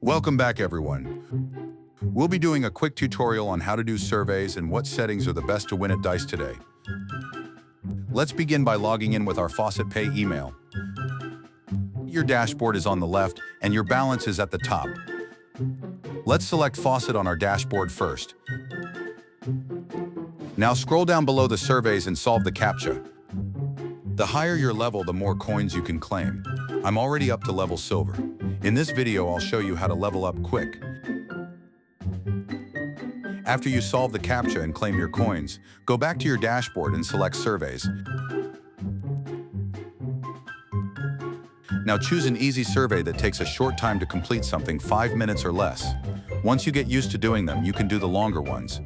Welcome back, everyone. We'll be doing a quick tutorial on how to do surveys and what settings are the best to win at Dice today. Let's begin by logging in with our Faucet Pay email. Your dashboard is on the left and your balance is at the top. Let's select Faucet on our dashboard first. Now scroll down below the surveys and solve the CAPTCHA. The higher your level, the more coins you can claim. I'm already up to level silver. In this video, I'll show you how to level up quick. After you solve the CAPTCHA and claim your coins, go back to your dashboard and select Surveys. Now choose an easy survey that takes a short time to complete, something 5 minutes or less. Once you get used to doing them, you can do the longer ones.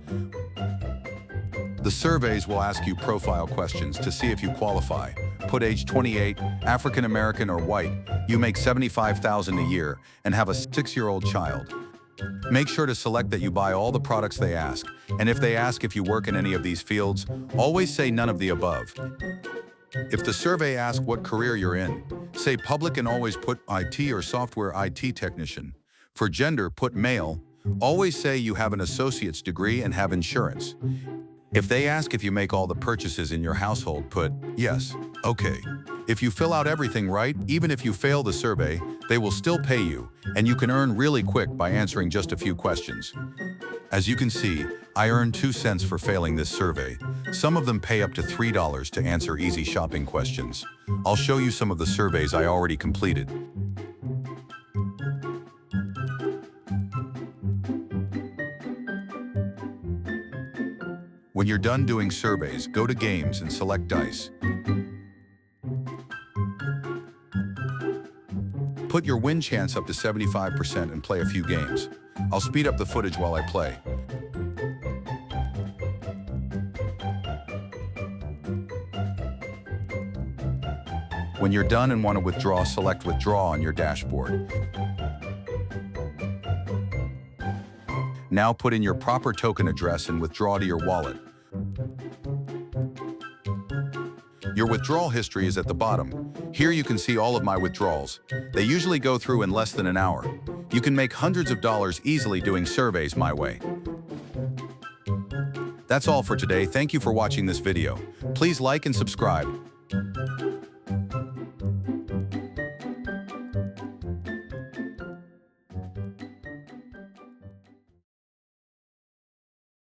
The surveys will ask you profile questions to see if you qualify. Put age 28, African American or white, you make $75,000 a year, and have a 6-year-old child. Make sure to select that you buy all the products they ask, and if they ask if you work in any of these fields, always say none of the above. If the survey asks what career you're in, say public and always put IT or software IT technician. For gender, put male. Always say you have an associate's degree and have insurance. If they ask if you make all the purchases in your household, put yes. Okay. If you fill out everything right, even if you fail the survey, they will still pay you, and you can earn really quick by answering just a few questions. As you can see, I earned 2 cents for failing this survey. Some of them pay up to $3 to answer easy shopping questions. I'll show you some of the surveys I already completed. When you're done doing surveys, go to Games and select Dice. Put your win chance up to 75% and play a few games. I'll speed up the footage while I play. When you're done and want to withdraw, select Withdraw on your dashboard. Now put in your proper token address and withdraw to your wallet. Your withdrawal history is at the bottom. Here you can see all of my withdrawals. They usually go through in less than an hour. You can make hundreds of dollars easily doing surveys my way. That's all for today. Thank you for watching this video. Please like and subscribe.